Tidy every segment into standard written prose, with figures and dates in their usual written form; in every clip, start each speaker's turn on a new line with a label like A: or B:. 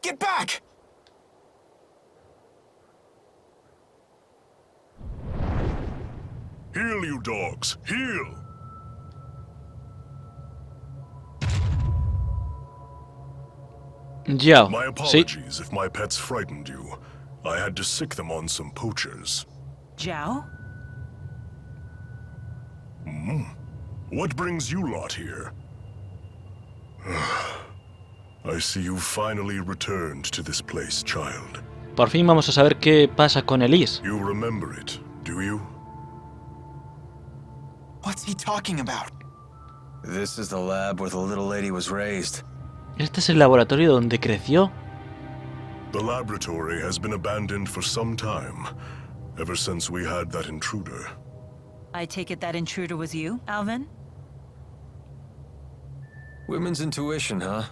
A: Get back!
B: Heel, you dogs! Heel!
C: Ya.
B: My
C: Sí.
B: apologies if my pets frightened you. I had to sick them on some poachers.
D: Zhao?
B: What brings you lot here? I see you finally returned to this place, child.
C: Por fin vamos a saber qué pasa con Elise.
B: You remember it, do you?
A: What's he talking about?
E: This is the lab where the little lady was raised.
C: Este es el laboratorio donde creció.
B: The laboratory has been abandoned for some time, ever since we had that intruder.
D: I take it that intruder was you, Alvin?
E: Women's intuition, huh?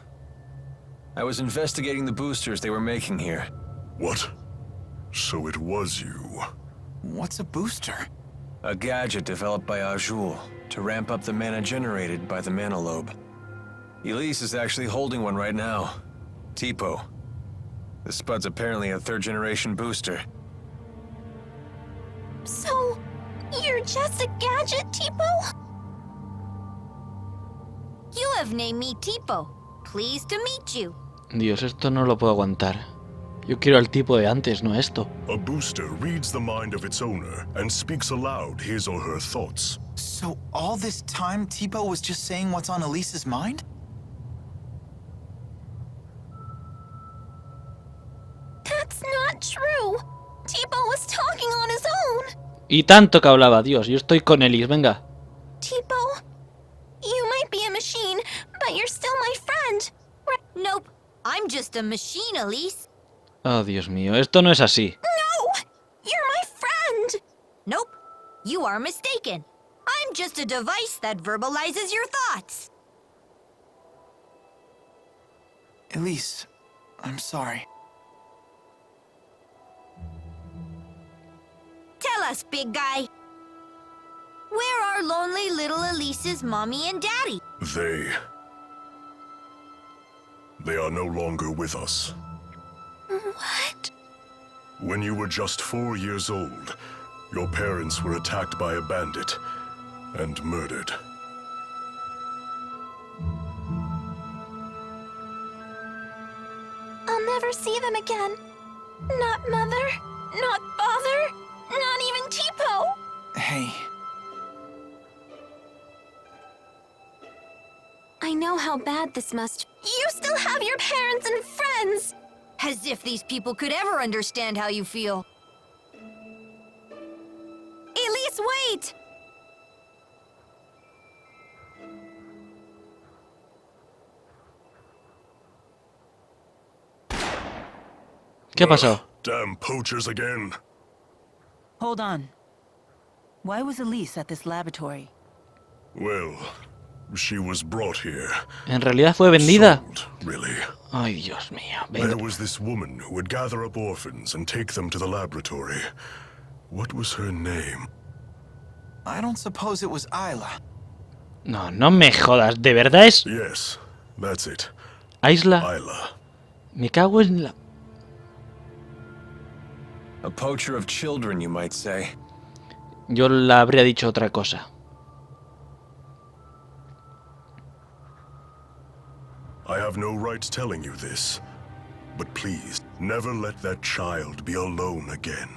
E: I was investigating the boosters they were making here.
B: What? So it was you.
A: What's a booster?
E: A gadget developed by Jude to ramp up the mana generated by the mana lobe. Elise is actually holding one right now. Tipo. The Spud's apparently a third-generation booster.
F: So, you're just a gadget, Tipo? You have named me Tipo. Pleased to meet you.
C: Dios, esto no lo puedo aguantar. Yo quiero al tipo de antes, no esto.
B: A booster reads the mind of its owner and speaks aloud his or her thoughts.
A: So all this time, Tipo was just saying what's on Elise's mind?
F: That's not true. Tipo was talking on his own.
C: Y tanto que hablaba, Dios, yo estoy con Elise, venga.
F: Tipo, you might be a machine, but you're still my friend. Nope, I'm just a machine, Elise.
C: Oh, Dios mío, esto no es así.
F: No, you're my friend. Nope, you are mistaken. I'm just a device that verbalizes your thoughts.
A: Elise, I'm sorry.
F: Tell us, big guy. Where are lonely little Elise's mommy and daddy?
B: They are no longer with us.
F: What?
B: When you were just 4 years old, your parents were attacked by a bandit and murdered.
F: I'll never see them again. Not mother, not father, not even Tipo.
A: Hey,
F: I know how bad this must. You still have your parents and friends! As if these people could ever understand how you feel. Elise, wait!
C: ¿Qué pasó?
B: Damn poachers again.
D: Hold on. Why was Elise at this laboratory?
B: Well, she was brought here.
C: ¿En realidad fue vendida?
B: Sold, really.
C: Ay, Dios mío.
B: There
C: Venga.
B: was this woman who would gather up orphans and take them to the laboratory. What was her name?
A: I don't suppose it was Isla.
C: No, no me jodas. ¿De verdad es
B: Yes, that's it.
C: Isla?
B: Isla.
C: Me cago en la...
E: A poacher of children, you might say.
C: Yo la habría dicho otra cosa.
B: I have no right telling you this, but please, never let that child be alone again.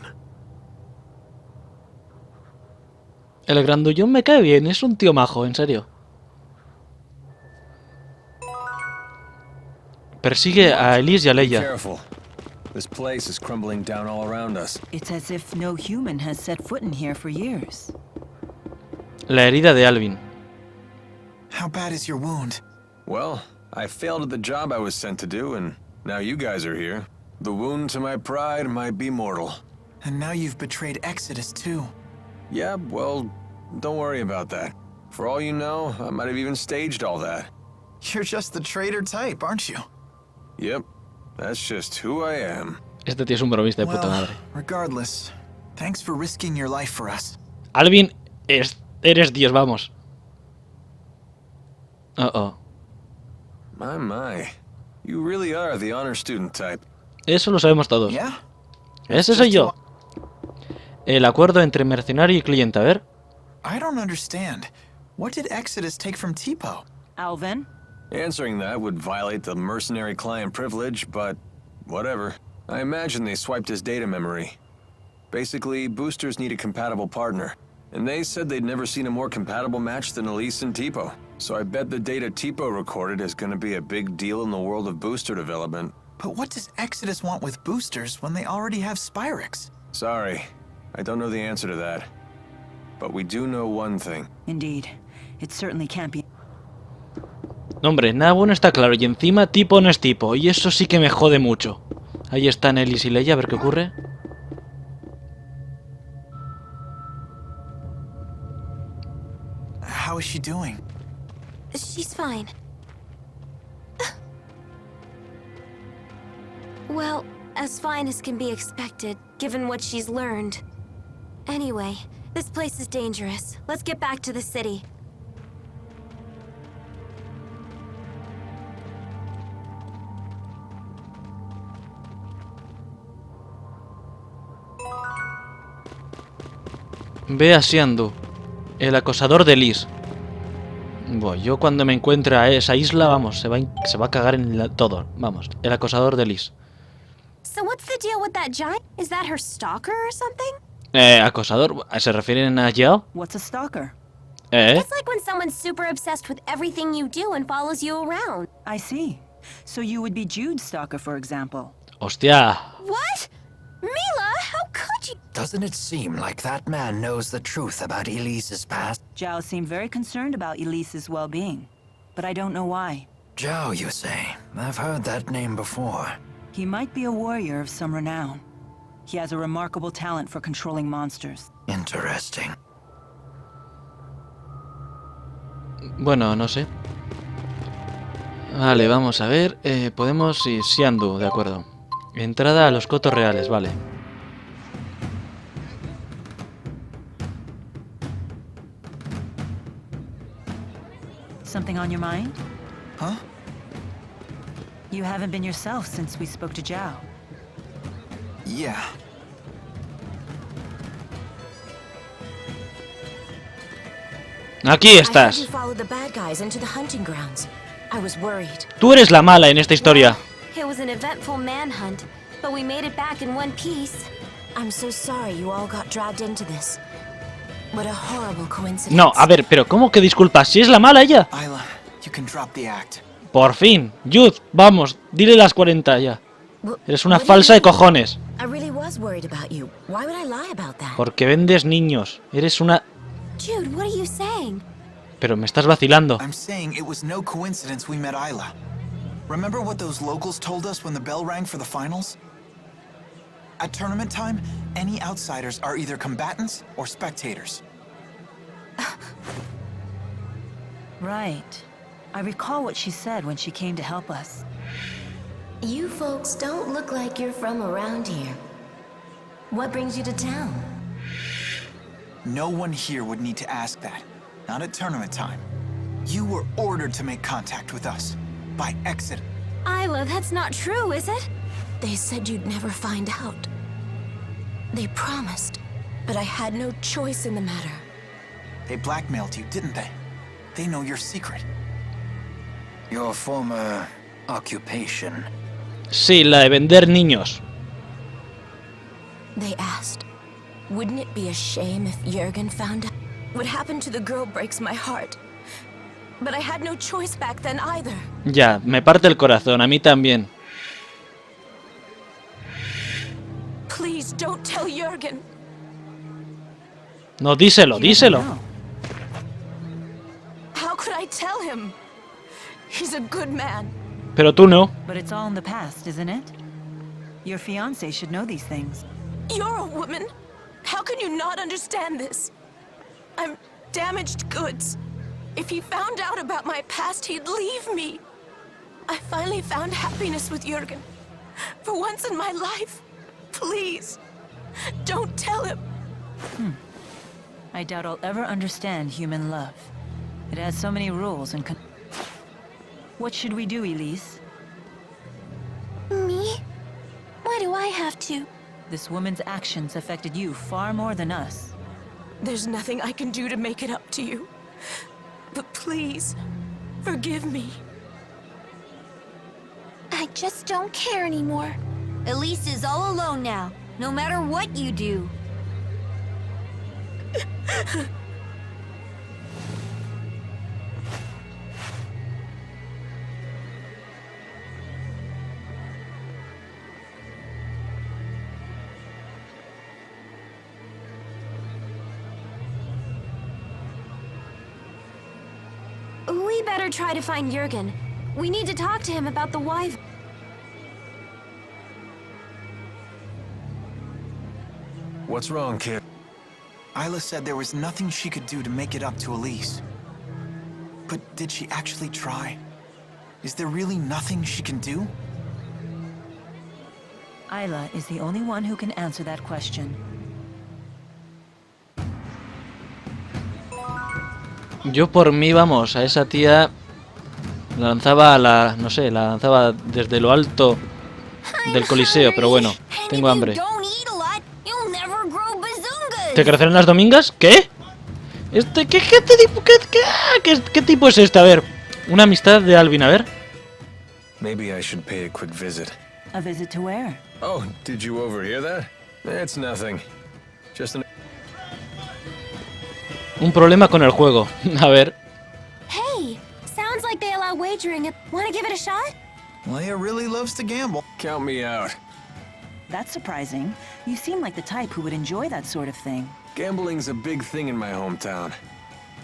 C: El grandullón me cae bien, es un tío majo, en serio. Persigue a Elise y a
E: Be
C: Leia.
E: careful. This place is crumbling down all around us.
D: It's as if no human has set foot in here for years.
C: La herida de Alvin.
A: How bad is your wound?
E: Well, I failed at the job I was sent to do, and now you guys are here. The wound to my pride might be mortal.
A: And now you've betrayed Exodus too.
E: Yeah, well, don't worry about that. For all you know, I might have even staged all that.
A: You're just the traitor type, aren't you?
E: Yep, that's just who I am.
C: Este tío es un bromista de puta
A: Well,
C: madre.
A: regardless, thanks for risking your life for us.
C: Alvin, eres Dios, vamos. Oh, oh.
E: My. You really are the honor student type.
C: Eso lo sabemos todos.
A: Yeah?
C: Ese soy yo. El acuerdo entre mercenario y cliente, a ver.
A: I don't understand. What did Exodus take from Tipo?
D: Alvin?
E: Answering that would violate the mercenary client privilege, but whatever. I imagine they swiped his data memory. Basically, boosters need a compatible partner. And they said they'd never seen a more compatible match than Elise and Tipo. So I bet the data Tipo recorded is going to be a big deal in the world of booster development.
A: But what does Exodus want with boosters when they already have Spyrix?
E: Sorry, I don't know the answer to that. But we do know one thing.
D: Indeed. It certainly can't be.
C: No, hombre, nada bueno está claro. Y encima Tipo no es Tipo. Y eso sí que me jode mucho. Ahí están Elise y Leia, a ver qué ocurre.
A: How is she doing?
F: She's fine. Well, as fine as can be expected, given what she's learned. Anyway, this place is dangerous. Let's get back to the city.
C: Ve a Xiandu, el acosador de Liz. Bueno, yo cuando me encuentre a esa isla, vamos, se va a cagar en todo. Vamos, el acosador de Liz.
F: So what's the deal with that giant? Is that her stalker or something?
C: Acosador, ¿se refieren a Yao?
D: What's a stalker?
F: It's like when someone's super obsessed with everything you do and follows you around.
D: I see. So you would be Jude's stalker, for example.
C: Hostia.
F: What? Mila, how could you?
G: Doesn't it seem like that man knows the truth about Elise's past?
D: Zhao seemed very concerned about Elise's well-being, but I don't know why.
G: Zhao, you say? I've heard that name before.
D: He might be a warrior of some renown. He has a remarkable talent for controlling monsters.
G: Interesting.
C: Bueno, no sé. Vale, vamos a ver. Podemos ir Xiandu, de acuerdo. Entrada a los cotos reales, vale.
D: Something on your mind?
A: Huh?
D: You haven't been yourself since we spoke to Zhao.
A: Yeah.
C: Aquí estás. Tú eres la mala en esta historia.
F: It was an eventful manhunt, but we made it back in one piece. I'm so sorry you all got dragged into this. What a horrible coincidence.
C: No, a ver, pero ¿cómo que disculpas? Si es la mala ella.
A: Isla, you can drop the act.
C: Por fin. Jude, vamos, dile las 40 ya. Eres una falsa de cojones.
F: I really was worried about you. Why would I lie about that?
C: Porque vendes niños. Eres una...
F: Jude, what are you saying?
C: Pero me estás vacilando.
A: I'm saying it was no coincidence we met Isla. Remember what those locals told us when the bell rang for the finals? At tournament time, any outsiders are either combatants or spectators.
D: Right. I recall what she said when she came to help us.
F: You folks don't look like you're from around here. What brings you to town?
A: No one here would need to ask that. Not at tournament time. You were ordered to make contact with us. By Exodus.
F: Isla, that's not true, is it? They said you'd never find out. They promised, but I had no choice in the matter.
A: They blackmailed you, didn't they? They know your secret.
G: Your former occupation.
C: Sí, la de vender niños.
F: They asked, wouldn't it be a shame if Jürgen found out? What happened to the girl breaks my heart. But I had no choice back then either.
C: Ya, me parte el corazón, a mí también.
F: Please don't tell Jürgen.
C: No, díselo, díselo.
D: No.
F: How could I tell him? He's a good man.
C: Pero tú no.
D: But it's all in the past, isn't it? Your fiancé should know these things.
F: You're a woman. How can you not understand this? I'm damaged goods. If he found out about my past, he'd leave me. I finally found happiness with Jürgen. For once in my life. Please, don't tell him.
D: I doubt I'll ever understand human love. It has so many rules and... What should we do, Elise?
F: I have to?
D: This woman's actions affected you far more than us.
F: There's nothing I can do to make it up to you. But please, forgive me.
H: I just don't care anymore. Elise is all alone now, no matter what you do. We better try to find Jurgen. We need to talk to him about the wife.
E: What's wrong, kid?
A: Isla said there was nothing she could do to make it up to Elise. But did she actually try? Is there really nothing she can do?
D: Isla is the only one who can answer that question.
C: Yo por mí, vamos, a esa tía la lanzaba a la... no sé, la lanzaba desde lo alto del Coliseo, pero bueno, tengo hambre. ¿Te crecerán las domingas? ¿Qué? ¿Qué tipo es este? A ver, una amistad de Alvin, a ver.
E: Maybe I should pay a quick visit.
D: A visit to where?
E: Oh, did you overhear that? It's nothing. Just an...
C: Un problema con el juego. A ver.
H: Hey, sounds like they allow wagering. Want to give it a shot?
A: Leia really loves to gamble.
E: Count me out.
D: That's surprising. You seem like the type who would enjoy that sort of thing.
E: Gambling's a big thing in my hometown.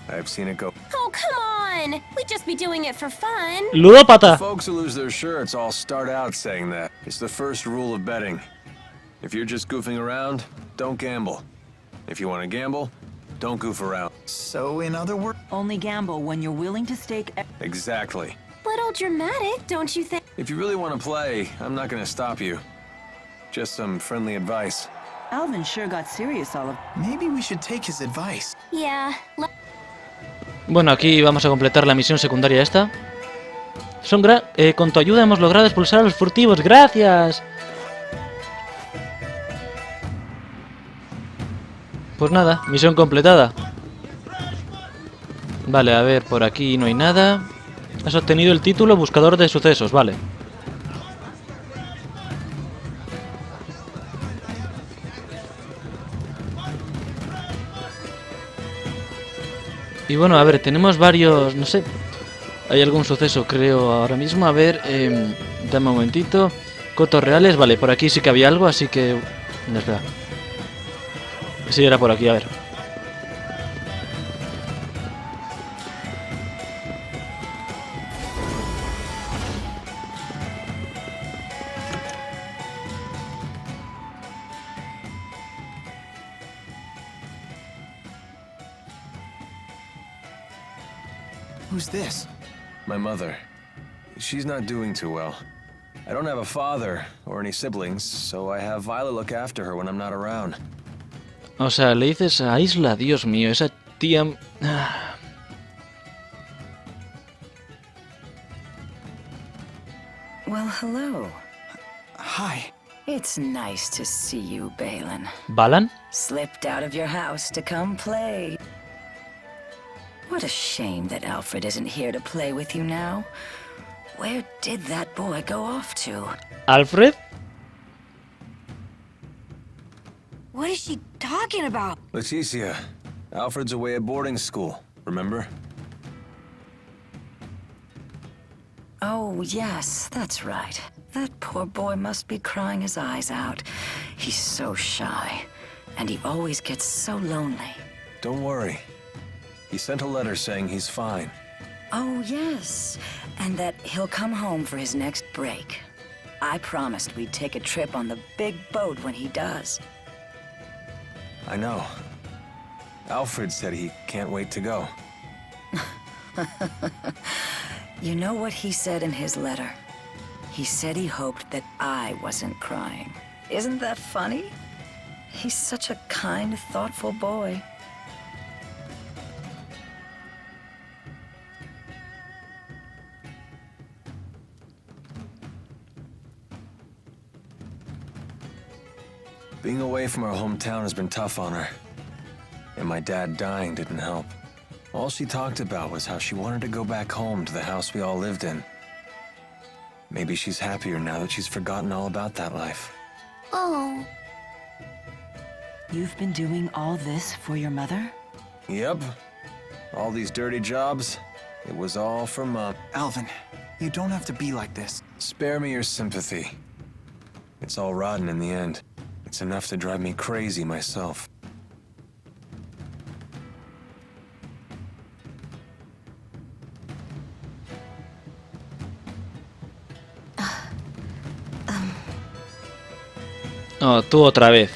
E: I've seen it go.
H: Oh, come on! We'd just be doing it for fun.
C: Ludópata.
E: Folks who lose their shirts all start out saying that. It's the first rule of betting. If you're just goofing around, don't gamble. If you want to gamble, don't goof around.
A: So, in other words...
D: Only gamble when you're willing to stake...
E: Exactly.
H: Little dramatic, don't you think?
E: If you really want to play, I'm not going to stop you. Just some friendly advice.
D: Alvin sure got serious all of...
A: Maybe we should take his advice.
H: Yeah.
C: Bueno, aquí vamos a completar la misión secundaria esta. Con tu ayuda hemos logrado expulsar a los furtivos. ¡Gracias! Pues nada, misión completada. Vale, a ver, por aquí no hay nada. Has obtenido el título Buscador de Sucesos, vale. Y bueno, a ver, tenemos varios, no sé. Hay algún suceso, creo, ahora mismo. A ver, dame un momentito. Cotos reales, vale, por aquí sí que había algo, así que... No, espera. Sí, era por aquí, a ver.
A: Who's this?
E: My mother. She's not doing too well. I don't have a father or any siblings, so I have Violet look after her when I'm not around.
C: O sea, le dices a Isla, Dios mío, esa tía...
I: Well, hello.
A: Hi.
I: It's nice to see you, Balin.
C: ¿Balan?
I: Slipped out of your house to come play. What a shame that Alfred isn't here to play with you now. Where did that boy go off to?
C: ¿Alfred?
H: What is she talking about?
E: Leticia, Alfred's away at boarding school, remember?
I: Oh, yes, that's right. That poor boy must be crying his eyes out. He's so shy, and he always gets so lonely.
E: Don't worry. He sent a letter saying he's fine.
I: Oh, yes, and that he'll come home for his next break. I promised we'd take a trip on the big boat when he does.
E: I know. Alfred said he can't wait to go.
I: You know what he said in his letter? He said he hoped that I wasn't crying. Isn't that funny? He's such a kind, thoughtful boy.
E: Being away from our hometown has been tough on her. And my dad dying didn't help. All she talked about was how she wanted to go back home to the house we all lived in. Maybe she's happier now that she's forgotten all about that life.
H: Oh.
D: You've been doing all this for your mother?
E: Yep. All these dirty jobs, it was all for Mom.
A: Alvin, you don't have to be like this.
E: Spare me your sympathy. It's all rotten in the end. It's enough to drive me crazy myself.
C: Oh, tú otra vez.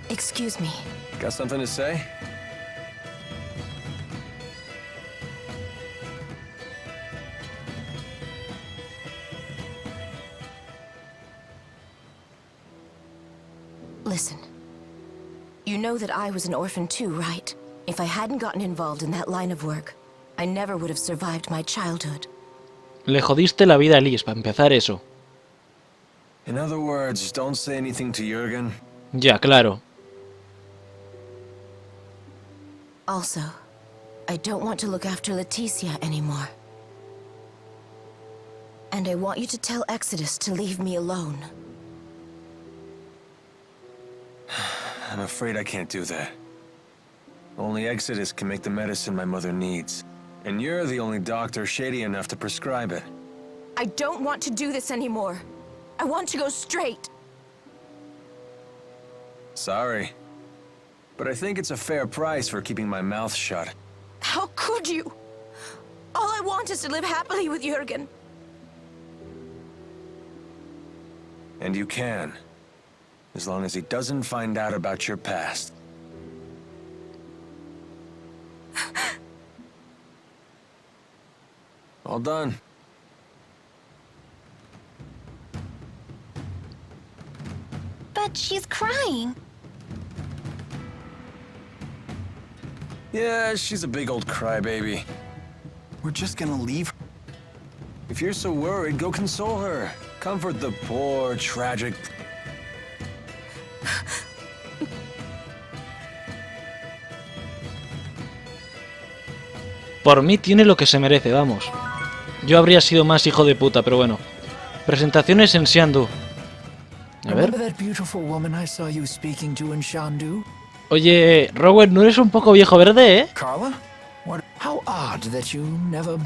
F: Excuse me.
E: Got something to say?
F: Listen. You know that I was an orphan too, right? If I hadn't gotten involved in that line of work, I never would have survived my childhood.
C: Le jodiste la vida a Elise, para empezar eso.
E: In other words, don't say anything to Jürgen.
C: Ya, claro.
F: Also, I don't want to look after Leticia anymore. And I want you to tell Exodus to leave me alone.
E: I'm afraid I can't do that. Only Exodus can make the medicine my mother needs. And you're the only doctor shady enough to prescribe it.
F: I don't want to do this anymore. I want to go straight.
E: Sorry. But I think it's a fair price for keeping my mouth shut.
F: How could you? All I want is to live happily with Jürgen.
E: And you can. As long as he doesn't find out about your past. All done.
H: But she's crying.
E: Yeah, she's a big old crybaby.
A: We're just gonna leave her.
E: If you're so worried, go console her. Comfort the poor, tragic...
C: Por mí tiene lo que se merece, vamos. Yo habría sido más hijo de puta, pero bueno. Presentaciones en Xiandu. A ver. Oye, Robert, ¿no eres un poco viejo verde, eh?
G: Carla? How odd that you never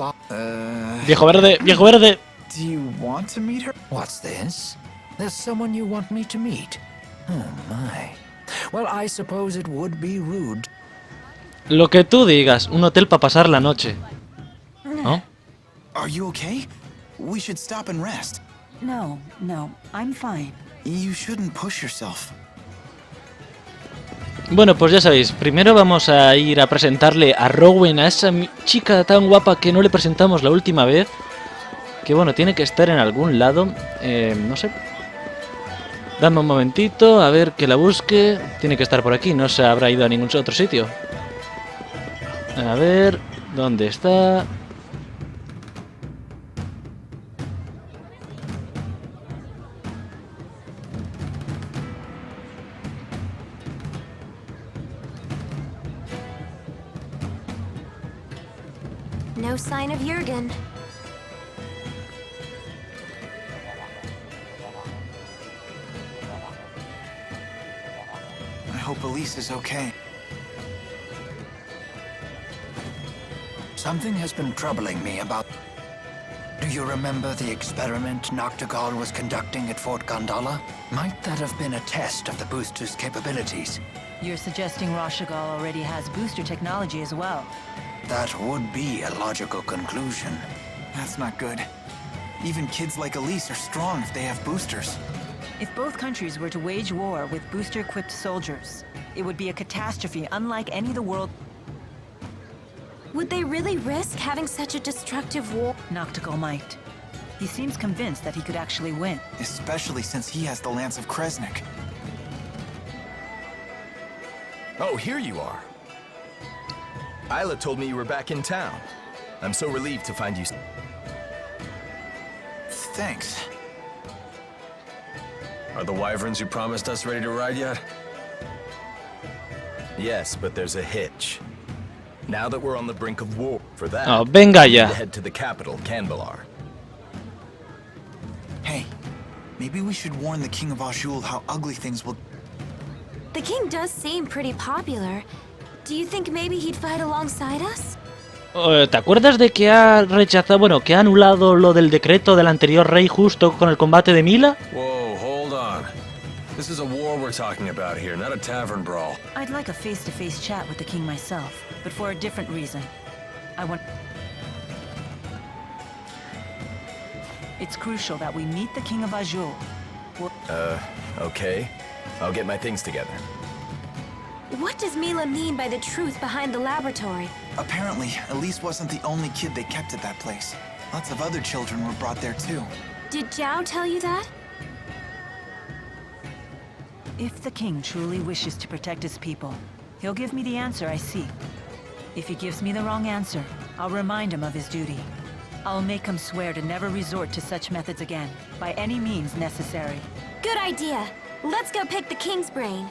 C: Viejo verde, viejo verde.
A: Do you want to meet her?
G: What's this? There's someone you want me to meet. Oh my. Well, I suppose it would be rude.
C: Lo que tú digas, un hotel para pasar la noche. ¿No?
A: Are you okay? We should stop and rest.
D: No, I'm fine.
A: You shouldn't push yourself.
C: Bueno, pues ya sabéis, primero vamos a ir a presentarle a Rowan, a esa chica tan guapa que no le presentamos la última vez. Que bueno, tiene que estar en algún lado, no sé. Dame un momentito, a ver que la busque. Tiene que estar por aquí, no se habrá ido a ningún otro sitio. A ver, ¿dónde está?
H: No sign of Jürgen.
A: I hope Elise is okay.
G: Something has been troubling me about... Do you remember the experiment Noctigal was conducting at Fort Gondola? Might that have been a test of the booster's capabilities?
D: You're suggesting Rashagal already has booster technology as well.
G: That would be a logical conclusion.
A: That's not good. Even kids like Elise are strong if they have boosters.
D: If both countries were to wage war with booster-equipped soldiers, it would be a catastrophe unlike any the world...
H: Would they really risk having such a destructive war?
D: Noctigal might. He seems convinced that he could actually win.
A: Especially since he has the Lance of Kresnik.
J: Oh, here you are. Isla told me you were back in town. I'm so relieved to find you.
A: Thanks.
E: Are the wyverns you promised us ready to ride yet?
J: Yes, but there's a hitch. Now that we're on the brink of war, for that,
C: Oh, venga
J: we need
C: ya.
J: to head to the capital, Canbalar.
A: Hey, maybe we should warn the King of Azul how ugly things will...
H: The king does seem pretty popular. Do you think maybe he'd fight alongside us?
C: ¿Te acuerdas de que ha rechazado, bueno, que ha anulado lo del decreto del anterior rey justo con el combate de Mila?
E: Whoa, hold on. This is a war we're talking about here, not a tavern brawl.
D: I'd like a face-to-face chat with the king myself, but for a different reason. I want... It's crucial that we meet the King of Azul.
J: Okay. I'll get my things together.
H: What does Mila mean by the truth behind the laboratory?
A: Apparently, Elise wasn't the only kid they kept at that place. Lots of other children were brought there too.
H: Did Zhao tell you that?
D: If the king truly wishes to protect his people, he'll give me the answer I seek. If he gives me the wrong answer, I'll remind him of his duty. I'll make him swear to never resort to such methods again, by any means necessary.
H: Good idea. Let's go pick the king's brain.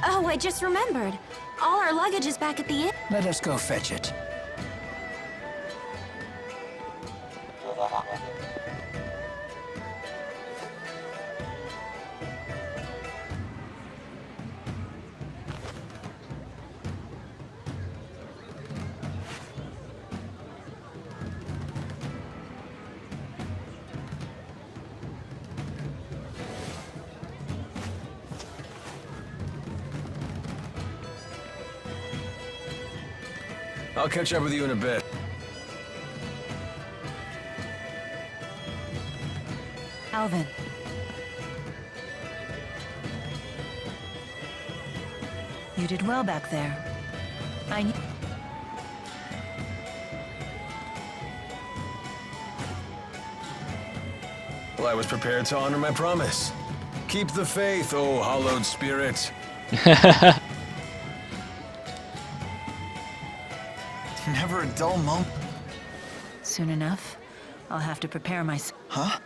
H: Oh, I just remembered. All our luggage is back at the inn.
G: Let us go fetch it.
E: I'll catch up with you in a bit.
D: Alvin. You did well back there.
E: Well, I was prepared to honor my promise. Keep the faith, oh hallowed spirit.
A: Never a dull moment.
D: Soon enough, I'll have to prepare myself.
A: Huh?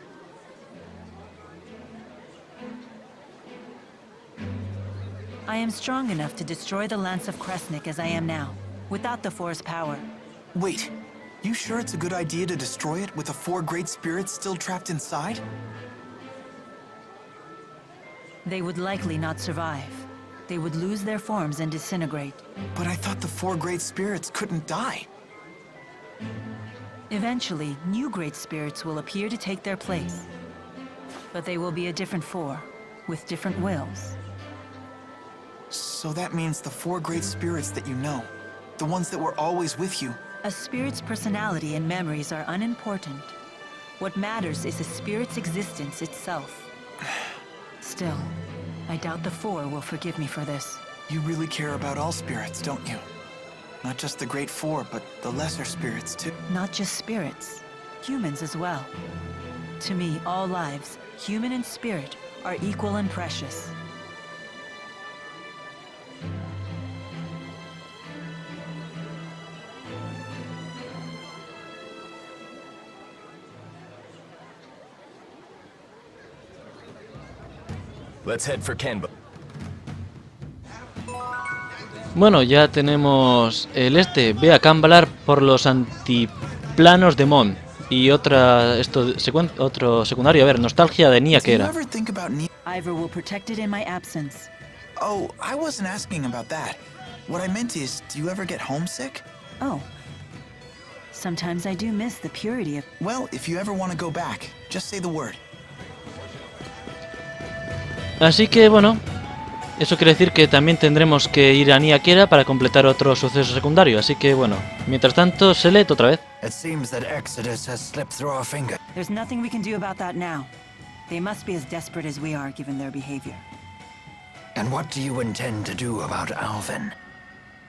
D: I am strong enough to destroy the Lance of Kresnik as I am now, without the Force power.
A: Wait, you sure it's a good idea to destroy it with the 4 great spirits still trapped inside?
D: They would likely not survive. They would lose their forms and disintegrate.
A: But I thought the 4 great spirits couldn't die.
D: Eventually, new great spirits will appear to take their place. But they will be a different 4, with different wills.
A: So that means the 4 great spirits that you know, the ones that were always with you.
D: A spirit's personality and memories are unimportant. What matters is a spirit's existence itself. Still, I doubt the 4 will forgive me for this.
A: You really care about all spirits, don't you? Not just the great 4, but the lesser spirits too.
D: Not just spirits, humans as well. To me, all lives, human and spirit, are equal and precious.
J: Let's head for Canba.
C: Bueno, ya tenemos el ve a Canbalar por los antiplanos de Mon. Y otro secundario, a ver, nostalgia de Nia que era.
D: Ivor will protect it in my absence.
A: Oh, I wasn't asking about that. What I meant is, do you ever get homesick?
D: Oh. Sometimes I do miss the purity of...
A: Well, if you ever want to go back, just say the word.
C: Así que, bueno, eso quiere decir que también tendremos que ir a Nia Quiera para completar otro suceso secundario. Así que, bueno, mientras tanto, Selet otra vez.
G: It seems that Exodus has slipped through our fingers.
D: There's nothing we can do about that now. They must be as desperate as we are, given their behavior.
G: And what do you intend to do about Alvin?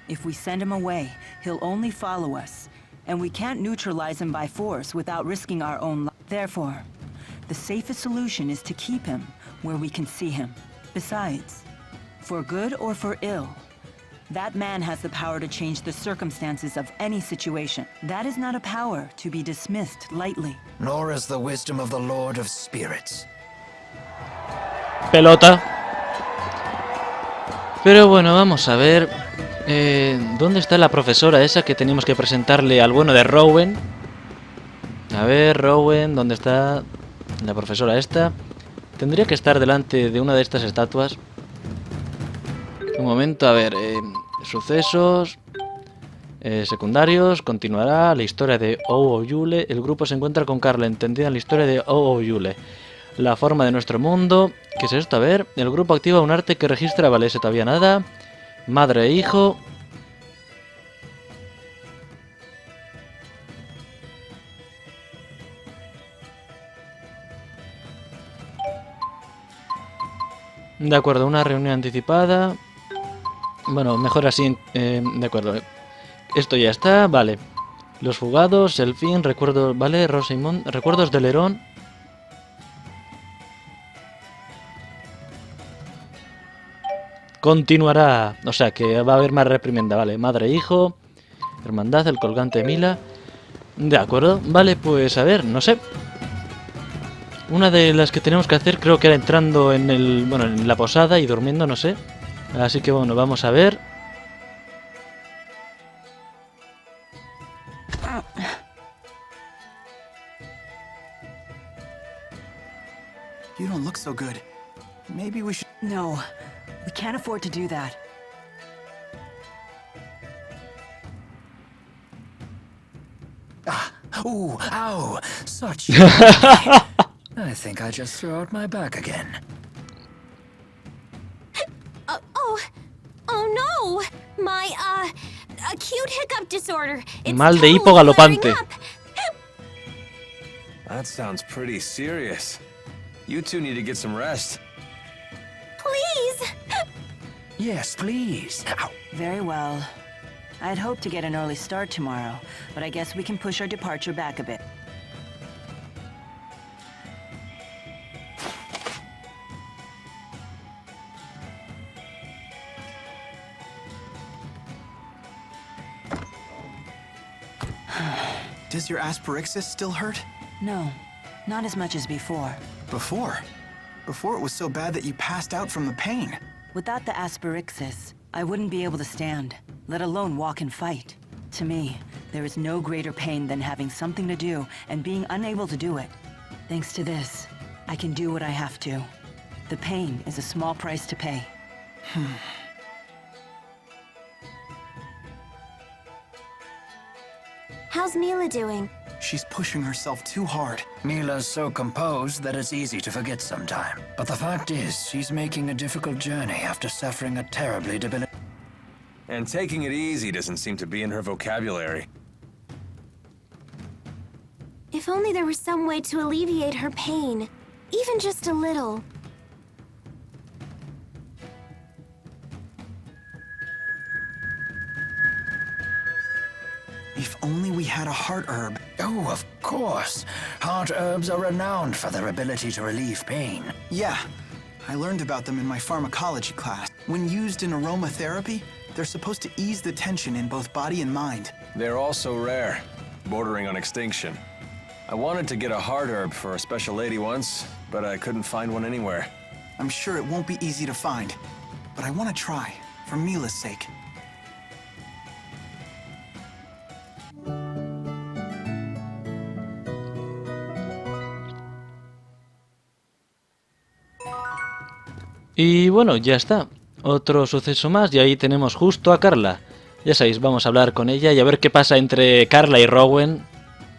D: If we send him away, he'll only follow us. And we can't neutralize him by force without risking our own life. Therefore, the safest solution is to keep him where we can see him. Besides, for good or for ill, that man has the power to change the circumstances of any situation. That is not a power to be dismissed lightly.
G: Nor is the wisdom of the Lord of Spirits.
C: pelota. Pero bueno, vamos a ver. ¿Dónde está la profesora esa que teníamos que presentarle al bueno de Rowan? A ver, Rowan, ¿dónde está la profesora esta? Tendría que estar delante de una de estas estatuas. Un momento, a ver. Sucesos secundarios. Continuará la historia de Yule. El grupo se encuentra con Carla, entendida en la historia de Yule. La forma de nuestro mundo. ¿Qué es esto? A ver. El grupo activa un arte que registra. Vale, ese todavía nada. Madre e hijo. De acuerdo, una reunión anticipada. Bueno, mejor así. De acuerdo. Esto ya está, vale. Los fugados, el fin, recuerdos, vale, Rosa y Mon, recuerdos de Lerón. Continuará. O sea que va a haber más reprimenda, vale. Madre e hijo. Hermandad, el colgante de Mila. De acuerdo, vale, pues a ver, no sé. Una de las que tenemos que hacer creo que era entrando en el. Bueno, en la posada y durmiendo, no sé. Así que bueno, vamos a ver.
A: You don't look so good. Maybe we should...
D: No, we can't afford to do that.
G: Ooh, ow! Such... I think I just threw out my back again.
H: Oh no! My, acute hiccup disorder. It's
C: Mal de hipo
H: totally
C: galopante.
H: flaring up.
E: That sounds pretty serious. You two need to get some rest.
H: Please!
G: Yes, please. Ow.
D: Very well. I'd hoped to get an early start tomorrow, but I guess we can push our departure back a bit.
A: Does your asperixis still hurt?
D: No, not as much as before.
A: Before? Before it was so bad that you passed out from the pain.
D: Without the asperixis, I wouldn't be able to stand, let alone walk and fight. To me, there is no greater pain than having something to do and being unable to do it. Thanks to this, I can do what I have to. The pain is a small price to pay.
H: How's Mila doing?
A: She's pushing herself too hard.
G: Mila's so composed that it's easy to forget sometime. But the fact is, she's making a difficult journey after suffering a terribly debilitating...
E: And taking it easy doesn't seem to be in her vocabulary.
H: If only there was some way to alleviate her pain. Even just a little.
A: If only we had a heart herb.
G: Oh, of course. Heart herbs are renowned for their ability to relieve pain.
A: Yeah, I learned about them in my pharmacology class. When used in aromatherapy, they're supposed to ease the tension in both body and mind.
E: They're also rare, bordering on extinction. I wanted to get a heart herb for a special lady once, but I couldn't find one anywhere.
A: I'm sure it won't be easy to find, but I want to try, for Mila's sake.
C: Y bueno, ya está. Otro suceso más y ahí tenemos justo a Carla. Ya sabéis, vamos a hablar con ella y a ver qué pasa entre Carla y Rowan.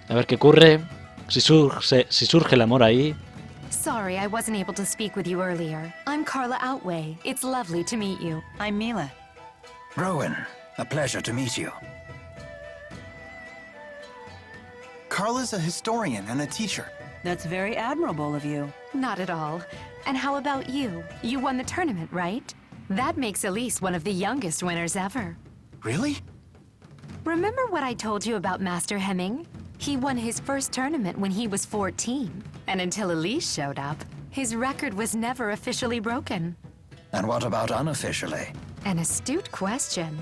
C: A ver qué ocurre. Si surge el amor ahí.
K: Sorry I wasn't able to speak with you earlier. I'm Carla Outway. It's lovely to meet you.
D: I'm Mila.
G: Rowan, a pleasure to meet you.
A: Carla's a historian and a teacher.
D: That's very admirable of you.
K: Not at all. And how about you? You won the tournament, right? That makes Elise one of the youngest winners ever.
A: Really?
K: Remember what I told you about Master Hemming? He won his first tournament when he was 14. And until Elise showed up, his record was never officially broken.
G: And what about unofficially?
K: An astute question.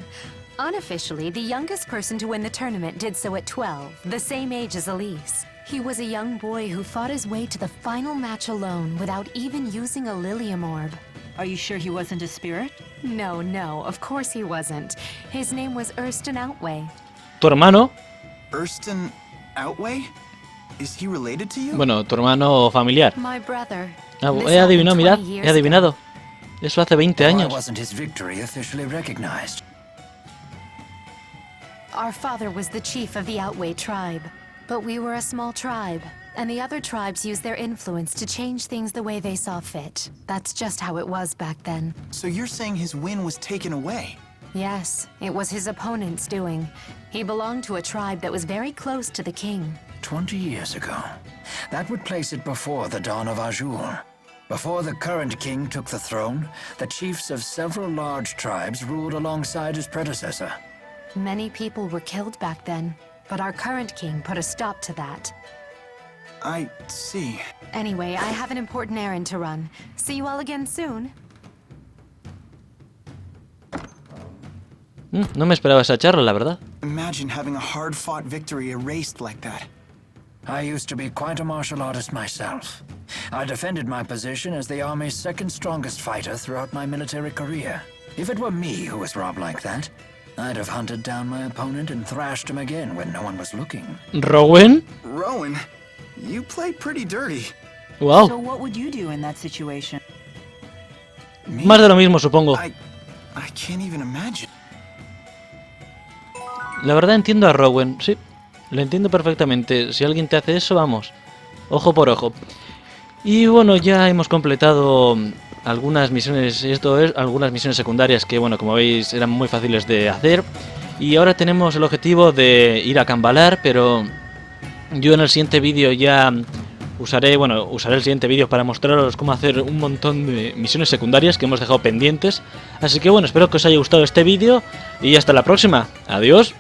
K: Unofficially, the youngest person to win the tournament did so at 12, the same age as Elise. He was a young boy who fought his way to the final match alone without even using a Lilium orb.
D: Are you sure he wasn't a spirit?
K: No, no, of course he wasn't. His name was Outway.
C: ¿Tu hermano?
A: Erston Outway? Is he related to you?
C: Bueno, tu hermano familiar.
K: My brother.
C: Ah,
K: This
C: he adivinado,
K: happened
C: mirad,
K: 20
C: he
K: years
C: adivinado. Eso hace 20
G: Why
C: años.
G: wasn't his victory officially recognized?
K: Our father was the chief of the Outway tribe, but we were a small tribe, and the other tribes used their influence to change things the way they saw fit. That's just how it was back then.
A: So you're saying his win was taken away?
K: Yes, it was his opponent's doing. He belonged to a tribe that was very close to the king.
G: 20 years ago. That would place it before the dawn of Azul. Before the current king took the throne, the chiefs of several large tribes ruled alongside his predecessor.
K: Many people were killed back then, but our current king put a stop to that.
A: I see.
K: Anyway, I have an important errand to run. See you all again soon.
C: No me esperaba esa charla, la verdad.
A: Imagine having a hard-fought victory erased like that.
G: I used to be quite a martial artist myself. I defended my position as the army's second strongest fighter throughout my military career. If it were me who was robbed like that, I'd have hunted down my opponent and thrashed him again when no one was looking.
C: ¿Rowan?
A: Rowan, you play pretty dirty.
C: Wow.
D: So what would you do in that situation?
A: Me?
C: Más de lo mismo, supongo.
A: I can't even imagine.
C: La verdad entiendo a Rowan, sí. Lo entiendo perfectamente. Si alguien te hace eso, vamos. Ojo por ojo. Y bueno, ya hemos completado algunas misiones, algunas misiones secundarias que, bueno, como veis, eran muy fáciles de hacer. Y ahora tenemos el objetivo de ir a Cambalar, pero yo en el siguiente vídeo ya usaré el siguiente vídeo para mostraros cómo hacer un montón de misiones secundarias que hemos dejado pendientes. Así que bueno, espero que os haya gustado este vídeo y hasta la próxima. Adiós.